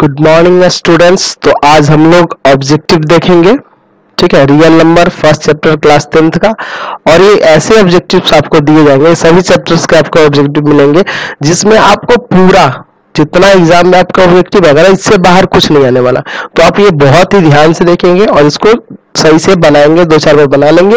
Good morning students. तो आज हम लोग ऑब्जेक्टिव देखेंगे, ठीक है, real number first chapter class 10th का। और ये ऐसे ऑब्जेक्टिव्स आपको दिए जाएंगे, सभी चैप्टर्स के आपको ऑब्जेक्टिव मिलेंगे जिसमें आपको पूरा जितना एग्जाम में आपका ऑब्जेक्टिव है इससे बाहर कुछ नहीं आने वाला। तो आप ये बहुत ही ध्यान से देखेंगे और इसको सही से बनाएंगे, 2-4 बार बना लेंगे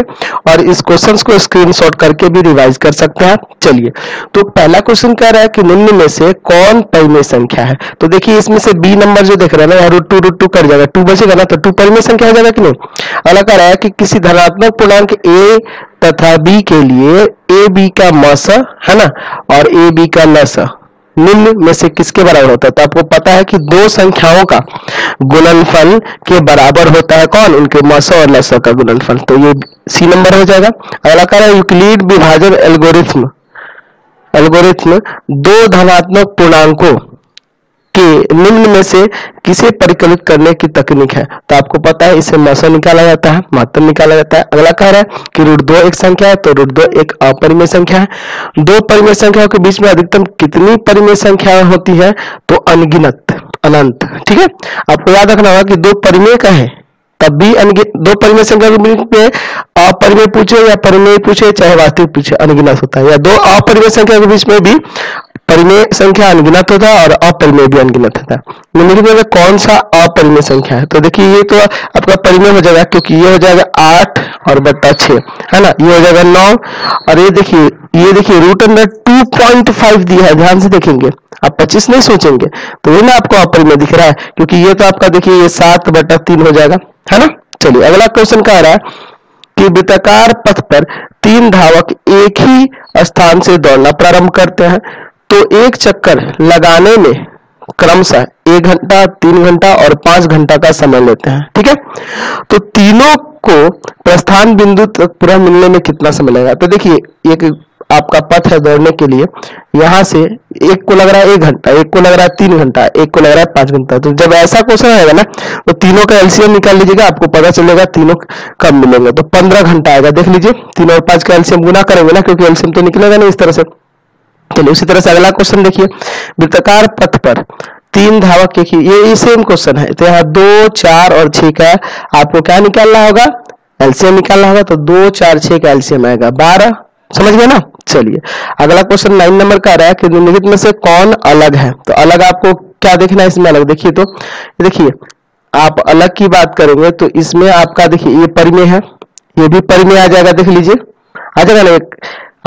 और इस क्वेश्चंस को स्क्रीनशॉट करके भी रिवाइज कर सकते हैं। चलिए, तो पहला क्वेश्चन कह रहा है कि निम्न में से कौन परिमेय संख्या है। तो देखिए इसमें से बी नंबर जो देख रहे हैं ना, यहाँ √2 कर जाएगा, 2 बचेगा ना, तो 2 परिमेय संख्या हो जाएगा कि नहीं। अगला कह रहा है कि किसी धनात्मक पूर्णांक a तथा b के लिए a b का मस है ना और a b का लस निम्न में से किसके बराबर होता है। तो आपको पता है कि दो संख्याओं का गुणनफल के बराबर होता है कौन, उनके मस और लस का गुणनफल। तो ये सी नंबर हो जाएगा। अगला कह रहा है यूक्लिड विभाजन एल्गोरिथ्म दो धनात्मक पूर्णांकों के निम्न में से किसे परिकलित करने की तकनीक है। तो आपको पता है इसे मसा निकाला जाता है, महत्तम निकाला जाता है। अगला कह रहा है कि √2 एक संख्या है, तो √2 एक अपरिमेय संख्या है। दो परिमेय संख्याओं के बीच में अधिकतम कितनी परिमेय संख्या होती है, तो अनगिनत, अनंत। ठीक है, आपको याद रखना होगा कि दो परिमेय का है तब भी दो परिमेय संख्या के बीच में अपरिमेय पूछे या परिमेय पूछे चाहे वास्तविक पूछे अनगिनत होता है, या दो अपरिमेय संख्या के बीच में भी परिमेय संख्या अनगिनत होता है और अपरिमेय भी अनगिनत होता है। निम्नलिखित में कौन सा अपरिमेय संख्या है। तो देखिए ये तो आपका परिमेय हो जाएगा, क्योंकि ये हो जाएगा 8 और बट्टा 6 है ना, ये हो जाएगा 9 और ये देखिए √2.5 दिया है, ध्यान से देखेंगे, आप 25 नहीं सोचेंगे तो ये ना आपको अपरिमेय दिख रहा है, क्योंकि ये तो आपका देखिए ये 7/3 हो जाएगा, है ना। चलिए अगला क्वेश्चन कह रहा है कि वृत्ताकार पथ पर 3 धावक एक ही स्थान से दौड़ना प्रारंभ करते हैं, तो एक चक्कर लगाने में क्रमशः 1 घंटा, 3 घंटा और 5 घंटा का समय लेते हैं। ठीक है, तो तीनों को प्रस्थान बिंदु तक पूरा मिलने में कितना समय लगेगा। तो देखिए एक आपका पथ है दौड़ने के लिए, यहाँ से एक को लग रहा है 1 घंटा, एक को लग रहा है 3 घंटा, एक को लग रहा है 5 घंटा। तो जब ऐसा क्वेश्चन आएगा ना तो तीनों का एलसीएम निकाल लीजिएगा, आपको पता चलेगा तीनों कब मिलेंगे। तो 15 घंटा आएगा। देख लीजिए 3 और 5 का एलसीएम गुना करेंगे ना, क्योंकि एलसीएम तो निकलेगा नहीं इस तरह से। चलिए उसी तरह से अगला क्वेश्चन देखिए, वृत्ताकार पथ पर 3 धावक के ये सेम क्वेश्चन है। तो यहाँ 2, 4 और 6 का आपको क्या निकालना होगा, एलसीएम निकालना होगा। तो 2, 4, 6 का एलसीएम आएगा 12, समझ गए ना। चलिए अगला क्वेश्चन 9 नंबर का आ रहा है कि निम्नलिखित में से कौन अलग है। तो अलग आपको क्या देखना है इसमें, अलग देखिए, तो देखिए आप अलग की बात करेंगे तो इसमें आपका देखिए ये परिमेय है, ये भी परिमेय आ जाएगा, देख लीजिए आ जाएगा ना। एक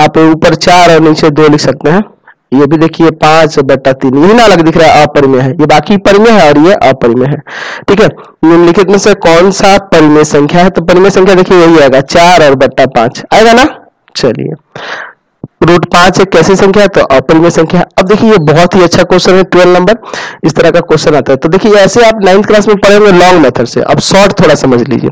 आप ऊपर 4 और नीचे 2 लिख सकते हैं। ये भी देखिए 5/3, यही ना अलग दिख रहा है, अपरिमेय है। ये बाकी परिमेय है और ये अपरिमेय है। ठीक है, निम्नलिखित में से कौन सा परिमेय संख्या है। तो परिमेय संख्या देखिए यही आएगा 4 और बट्टा 5 आएगा ना। चलिए √5 एक कैसी संख्या है, तो अपरिमेय संख्या। अब देखिए ये बहुत ही अच्छा क्वेश्चन है, 12 नंबर इस तरह का क्वेश्चन आता है। तो देखिए ऐसे आप 9th क्लास में पढ़े हुए लॉन्ग मेथड से, अब शॉर्ट थोड़ा समझ लीजिए।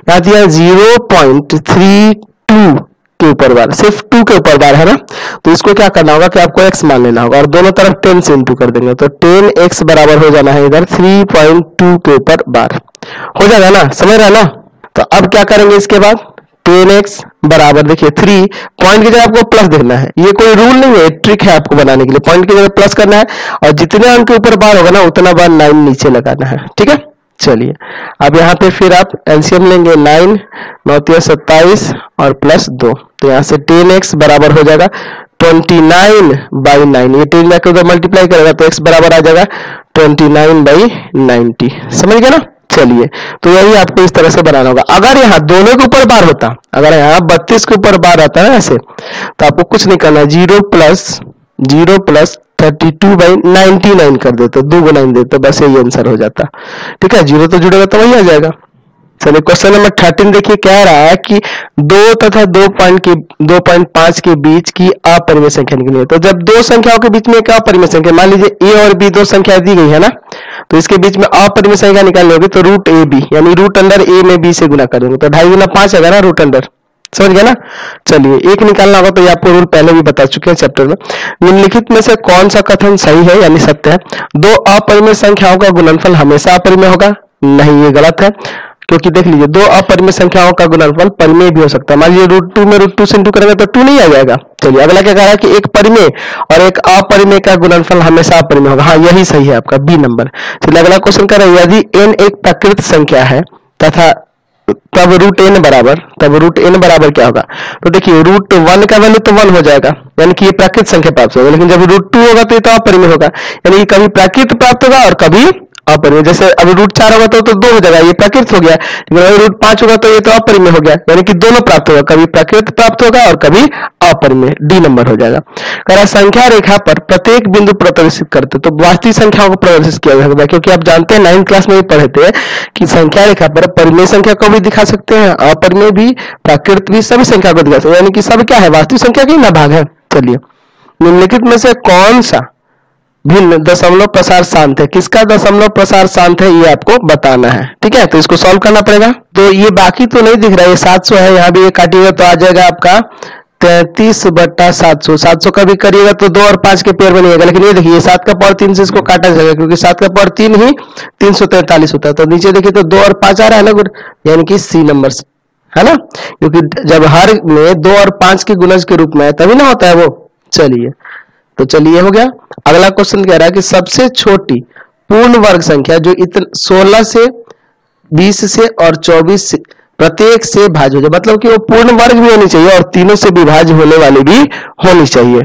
यहाँ दिया 0.32 के ऊपर बार, सिर्फ 2 के ऊपर बार है ना। तो इसको क्या करना होगा कि आपको x मान लेना होगा और दोनों तरफ 10 से इंटू कर देंगे। तो 10x बराबर हो जाना है इधर 3.2 के ऊपर बार, हो जाएगा ना, समझ रहा है ना। तो अब क्या करेंगे इसके बाद, 10x बराबर देखिए 3, पॉइंट की जगह आपको प्लस देखना है, ये कोई रूल नहीं है, ट्रिक है आपको बनाने के लिए। पॉइंट की जगह प्लस करना है और जितने अंक के ऊपर बार होगा ना उतना बार 9 नीचे लगाना है। ठीक है, चलिए अब यहाँ पे फिर आप एलसीएम लेंगे, 9, 9 × 27 और +2। तो यहाँ से 10x बराबर हो जाएगा 29/9। ये 10 जाकर उधर मल्टीप्लाई करेगा तो x बराबर आ जाएगा 29/90। समझ गए ना। चलिए तो यही आपको इस तरह से बनाना होगा। अगर यहाँ दोनों के ऊपर बार होता, अगर यहाँ 32 के ऊपर बार आता है ऐसे, तो आपको कुछ नहीं करना, 0 + 32/99 कर देते, 2 × 9 देते, बस यही आंसर हो जाता। ठीक है, 0 तो जुड़ेगा तो वही आ जाएगा। चलिए क्वेश्चन नंबर 13 देखिए, कह रहा है कि 2 तथा 2.5 के बीच की अपरिमेय संख्या निकली है। तो जब दो संख्याओं के बीच में एक अपरिमेय संख्या, मान लीजिए a और b 2 संख्या दी गई है ना, तो इसके बीच में अपरिमेय संख्या निकालनी होगी। तो √ab यानी √a में b से गुना कर देंगे, तो 2.5 × 5 आएगा ना √, समझ गया ना। चलिए एक निकालना होगा, तो ये आपको रूल पहले भी बता चुके हैं चैप्टर में। निम्नलिखित में से कौन सा कथन सही है यानी सत्य है। दो अपरिमेय संख्याओं का गुणनफल हमेशा अपरिमेय होगा, नहीं ये गलत है। क्योंकि देख लीजिए दो अपरिमेय संख्याओं का गुणनफल परिमेय भी हो सकता है। मान लीजिए √2 में √2 से इंटू करेंगे तो 2 नहीं आ जाएगा। चलिए अगला क्या कह रहा है कि एक परिमेय और एक अपरिमेय का गुणनफल हमेशा अपरिमेय होगा। हाँ यही सही है आपका बी नंबर। चलिए अगला क्वेश्चन कह रहा है यदि n एक प्राकृत संख्या है तथा तब √n बराबर क्या होगा? तो देखिए √1 का वैल्यू तो 1 हो जाएगा, यानी कि ये प्राकृत संख्या प्राप्त होगा। लेकिन जब √2 होगा तो ये तो अपरिमेय होगा, यानी कि कभी प्राकृत प्राप्त होगा और कभी अपरिमेय। जैसे अब √4 होगा तो 2 हो जाएगा, ये प्राकृत हो गया। लेकिन अगर √5 होगा तो ये तो अपरिमेय हो गया, यानी कि दोनों प्राप्त होगा, कभी प्राकृत प्राप्त होगा और कभी अपरिमेय। डी नंबर हो जाएगा। कह रहा संख्या रेखा पर प्रत्येक बिंदु प्रदर्शित करते तो वास्तविक संख्याओं को प्रदर्शित किया जाएगा, क्योंकि आप जानते हैं 9th क्लास में भी पढ़े थे कि संख्या रेखा पर परिमेय संख्या को भी दिखा सकते हैं, अपरिमेय भी, प्राकृत भी, सभी संख्या को दिखा सकते हैं, यानी कि सब क्या है वास्तविक संख्या की ना भाग है। चलिए निम्नलिखित में से कौन सा भिन्न दशमलव प्रसार शांत है? किसका दशमलव प्रसार शांत है ये आपको बताना है। ठीक है, तो इसको सॉल्व करना पड़ेगा। तो ये बाकी तो नहीं दिख रहा है, ये 700 है, यहाँ भी ये काटिएगा तो आ जाएगा आपका 33/700। 700 का भी करिएगा तो 2 और 5 के पेयर बनिएगा। लेकिन ये देखिए 7 का पावर 3 से इसको काटा जाएगा, क्योंकि 7 का पावर 3 ही 343 होता है। तो नीचे देखिए तो 2 और 5 आ रहा है ना, यानी कि सी नंबर है ना, क्योंकि जब हर में 2 और 5 के गुणज के रूप में है तभी ना होता है वो। चलिए तो चलिए हो गया। अगला क्वेश्चन कह रहा है कि सबसे छोटी पूर्ण वर्ग संख्या जो 16 से 20 से और 24 से प्रत्येक से भाज्य हो जाए, मतलब कि वो पूर्ण वर्ग भी होनी चाहिए और तीनों से विभाज्य होने वाली भी होनी चाहिए।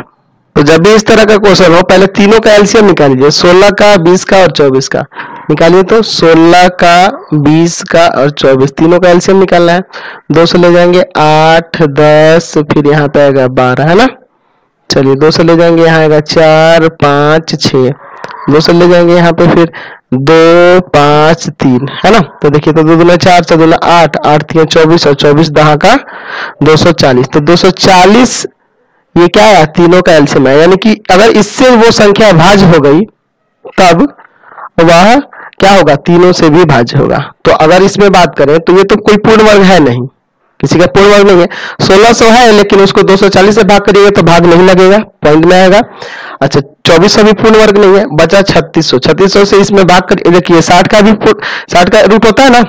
तो जब भी इस तरह का क्वेश्चन हो पहले तीनों का एलसीएम निकाल लीजिए, 16 का, 20 का और 24 का निकालिए। तो 16 का, 20 का और 24 तीनों का एलसीएम निकालना है। 2 से ले जाएंगे 8, 10, फिर यहाँ पे आएगा 12, है ना। चलिए 2 से ले जाएंगे यहाँ आएगा 4, 5, 6, 2 से ले जाएंगे यहाँ पे फिर 2, 5, 3, है ना। तो देखिए तो 2 दूना 4, 4 दूना 8, 8 3 24 और 24 10 का 240। तो 240 ये क्या है तीनों का एलसीएम है, यानी कि अगर इससे वो संख्या भाज्य हो गई तब वह क्या होगा तीनों से भी भाज्य होगा। तो अगर इसमें बात करें तो ये तो कोई पूर्ण वर्ग है नहीं, किसी का पूर्ण वर्ग नहीं है। 1600 है लेकिन उसको 240 से भाग करिएगा तो भाग नहीं लगेगा, पॉइंट में आएगा। अच्छा 2400 भी पूर्ण वर्ग नहीं है, बचा 3600। 3600 से इसमें भाग कर देखिए 60 का भी 60 का रूट होता है ना,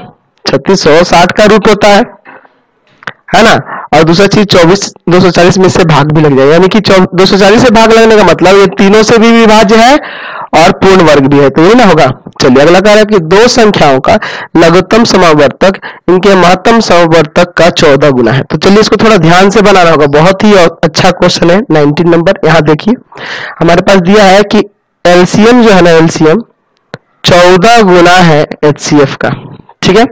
3600 60 का रूट होता है ना। और दूसरा चीज 240 में से भाग भी लग जाएगा, यानी कि 240 से भाग लगने का मतलब ये तीनों से भी विभाज्य है और पूर्ण वर्ग भी है, तो ये ना होगा। चलिए अगला कह रहा है कि दो संख्याओं का लघुत्तम समवर्तक इनके महत्तम समवर्तक का 14 गुना है। तो चलिए इसको थोड़ा ध्यान से बनाना होगा, बहुत ही अच्छा क्वेश्चन है। 19 नंबर यहाँ देखिए हमारे पास दिया है कि एलसीएम जो है ना, एलसीएम 14 गुना है एचसीएफ का। ठीक है,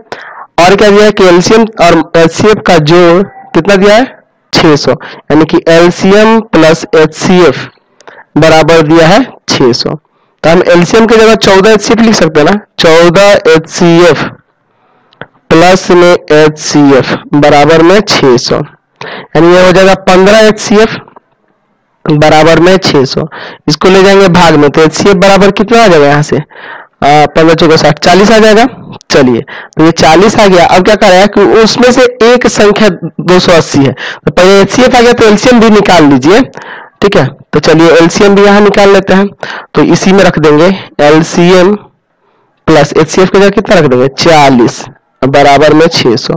और क्या दिया है कि एलसीएम और एचसीएफ का जोड़ कितना दिया है 600, यानी कि एलसीएम प्लस एचसीएफ बराबर दिया है 600। तो हम एलसीएम की जगह 14 एचसीएफ लिख सकते हैं ना, 14 एचसीएफ प्लस में एचसीएफ बराबर में 600, यानी ये हो जाएगा 15 एचसीएफ बराबर में 600। इसको ले जाएंगे भाग में तो एचसीएफ बराबर कितना आ जाएगा यहाँ से 15 चौका 60 40 आ जाएगा। चलिए तो ये 40 आ गया। अब क्या कर रहा है कि उसमें से एक संख्या 280 है, तो पहले एचसीएफ आ गया तो एलसीएम भी निकाल लीजिए। ठीक है, तो चलिए एलसीएम भी यहां निकाल लेते हैं, तो इसी में रख देंगे एलसीएम प्लस एचसीएफ की जगह कितना रख देंगे 40 बराबर में 600।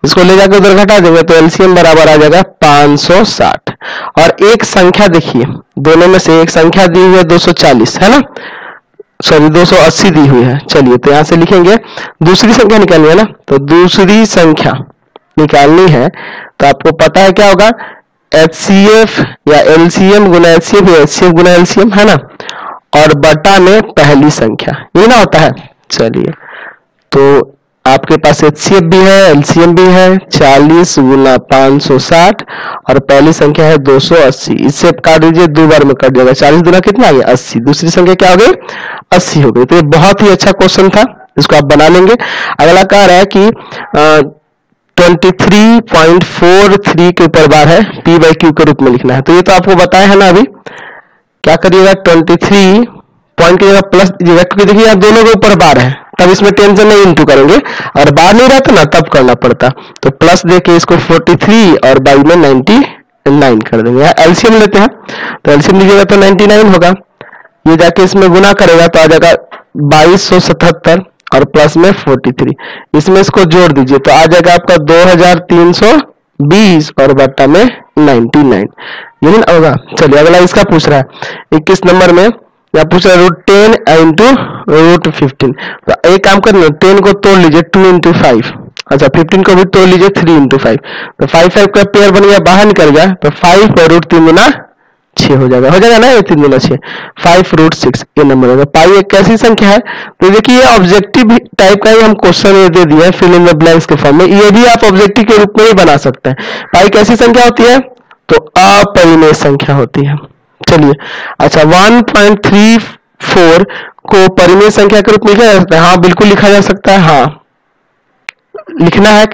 इसको ले जाकर उधर घटा देंगे तो एलसीएम बराबर आ जाएगा 560। और एक संख्या देखिए दोनों में से एक संख्या दी हुई है 240 है ना, सॉरी 280 दी हुई है। चलिए तो यहां से लिखेंगे दूसरी संख्या निकालनी है ना, तो दूसरी संख्या निकालनी है तो आपको पता है क्या होगा एचसीएफ या एलसीएम गुना एचसीएफ या एचसीएफ गुना एलसीएम है ना, और बटा में पहली संख्या ये ना होता है। चलिए तो आपके पास एचसीएफ भी है एलसीएम भी है, 40 गुना 560 और पहली संख्या है 280। इससे काट दीजिए, 2 बार में कट जाएगा, 40 गुना कितना आ गया 80, दूसरी संख्या क्या हो गई 80 हो गई। तो ये बहुत ही अच्छा क्वेश्चन था, इसको आप बना लेंगे। अगला कह रहा है कि 23.43 के ऊपर बार है, पी बाई क्यू के रूप में लिखना है। तो ये तो आपको बताया है ना, अभी क्या करिएगा 23 पॉइंट की जगह प्लस दीजिएगा, क्योंकि देखिए यहाँ दोनों के ऊपर बार है तब इसमें टेंशन नहीं इंटू करेंगे, और बार नहीं रहता ना तब करना पड़ता। तो प्लस देके इसको 43 और बाई में 99 कर देंगे। यहाँ एलसीएम लेते हैं तो एलसीएम लीजिएगा तो 99 होगा, ये जाके इसमें गुना करेगा तो आ जाएगा 2277, और प्लस में 43, इसमें इसको जोड़ दीजिए तो आ जाएगा आपका 2320 और बट्टा में 99, यही ना होगा। चलिए अगला इसका पूछ रहा है 21 नंबर में, या पूछ रहा है √10 इंटू √15। तो एक काम करना, 10 को तोड़ लीजिए 2 इंटू 5, अच्छा 15 को भी तोड़ लीजिए 3 इंटू 5, तो 5 का पेयर बन गया, बाहर निकल गया, तो 5 और √3 गुना 6 हो जाएगा ना, ये 3 गुना 6, 5√6 ये नंबर होगा। पाई एक कैसी संख्या है, तो देखिए ये ऑब्जेक्टिव टाइप का ही हम क्वेश्चन ये दे दिया है फिल इन द ब्लैंक्स के फॉर्म में, ये भी आप ऑब्जेक्टिव के रूप में ही बना सकते हैं। पाई कैसी संख्या होती है, तो अपरिमेय संख्या होती है। चलिए अच्छा 1.34 को परिमेय संख्या के रूप में लिखा जा सकता है, हाँ बिल्कुल लिखा जा सकता है, हाँ लिखना है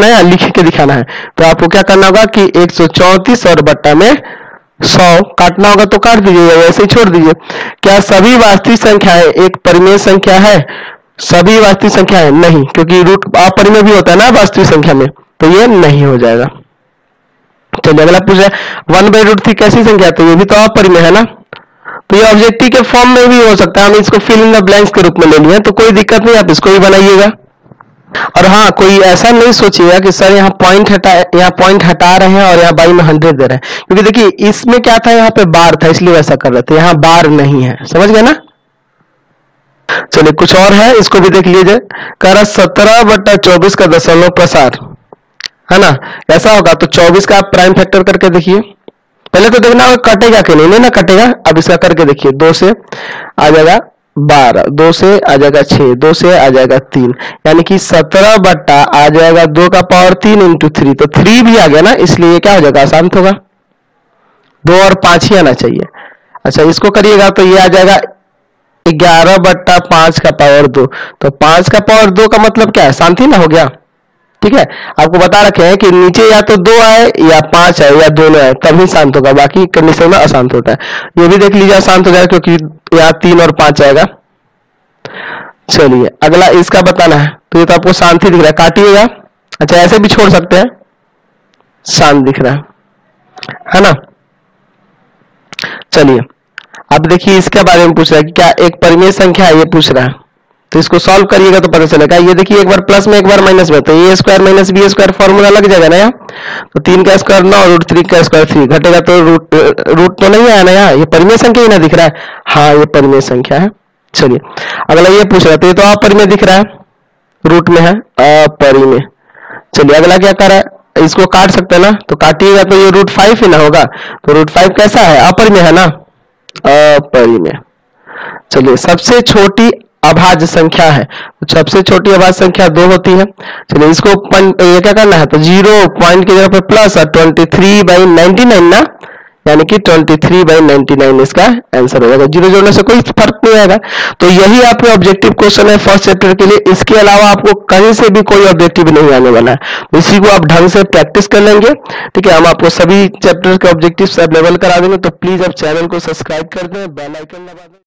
ना, या लिख के दिखाना है। तो आपको क्या करना होगा कि 134 और बट्टा में 100 काटना होगा, तो काट दीजिए, वैसे ही छोड़ दीजिए। क्या सभी वास्तविक संख्याएं एक परिमेय संख्या है, सभी वास्तविक संख्याएं नहीं, क्योंकि रूट अपरिमेय भी होता है ना वास्तविक संख्या में, तो ये नहीं हो जाएगा। चलिए अगला पूछ रहा है 1/√3 कैसी संख्या है, तो ये भी तो अपरिमेय है ना, तो ये ऑब्जेक्टिव के फॉर्म में भी हो सकता है, हम इसको फिल इन द ब्लैंक्स के रूप में ले लिए, तो कोई दिक्कत नहीं, आप इसको भी बनाइएगा। और हाँ कोई ऐसा नहीं सोचिएगा कि सर यहाँ पॉइंट हटा रहे हैं और यहाँ बाई में 100 दे रहे हैं, क्योंकि देखिए इसमें क्या था, यहाँ पे बार था इसलिए वैसा कर रहे थे, यहाँ बार नहीं है, समझ गए ना। चलिए कुछ और है, इसको भी देख लीजिए। कह रहा 17/24 का दशमलव प्रसार है ना, ऐसा होगा तो 24 का आप प्राइम फैक्टर करके देखिए, पहले तो देखना होगा कटेगा कि नहीं ना कटेगा। अब इसका करके देखिए, 2 से आ जाएगा 12, 2 से आ जाएगा 6, 2 से आ जाएगा 3, यानी कि 17 बट्टा आ जाएगा 2 का पावर 3 इंटू 3, तो 3 भी आ गया ना, इसलिए क्या हो जाएगा, आसान होगा, 2 और 5 ही आना चाहिए। अच्छा इसको करिएगा तो ये आ जाएगा 11/5 का पावर 2, तो 5 का पावर 2 का मतलब क्या है, शांति ना हो गया। ठीक है, आपको बता रखे हैं कि नीचे या तो 2 आए या 5 आए या दोनों आए तभी शांत होगा, बाकी कंडीशन में अशांत होता है। ये भी देख लीजिए अशांत हो जाएगा क्योंकि यहाँ 3 और 5 आएगा। चलिए अगला इसका बताना है, तो ये तो आपको शांति दिख रहा है, काटिएगा, अच्छा ऐसे भी छोड़ सकते हैं, शांत दिख रहा है ना। चलिए अब देखिए इसके बारे में पूछ रहा है कि क्या एक परिमेय संख्या है, ये पूछ रहा है, तो इसको सॉल्व करिएगा तो पता चलेगा। ये देखिए एक बार प्लस में एक बार माइनस में, तो A square minus B square formula लग जाएगा ना यहाँ, तो 3 का स्क्वायर 9, √3 का स्क्वायर 3, घटेगा तो रूट तो नहीं आया ना यहाँ, ये परिमेय संख्या ही ना दिख रहा है, हाँ ये परिमेय संख्या है। चलिए अगला ये पूछ रहा है, तो ये तो अपरिमेय दिख रहा है, रूट में है अपरिमेय। चलिए अगला क्या कर रहा है, इसको काट सकते हैं ना, तो काटिएगा तो ये √5 ही ना होगा, तो √5 कैसा है, अपरिमेय है ना, अपरिमेय। चलिए सबसे छोटी अभाज्य संख्या है, तो सबसे छोटी अभाज्य संख्या 2 होती है। चलिए इसको ये क्या करना है, तो 0 पॉइंट की जगह पे प्लस और 23/99 ना, यानी कि 23/99 इसका आंसर हो जाएगा, 0 जोड़ने से कोई फर्क नहीं आएगा। तो यही आपका ऑब्जेक्टिव क्वेश्चन है फर्स्ट चैप्टर के लिए, इसके अलावा आपको कहीं से भी कोई ऑब्जेक्टिव नहीं आने वाला है, इसी को आप ढंग से प्रैक्टिस कर लेंगे। ठीक है, हम आपको सभी चैप्टर के ऑब्जेक्टिव अवेलेबल करा देंगे, तो प्लीज आप चैनल को सब्सक्राइब कर दें, बेल आइकन दबा दें।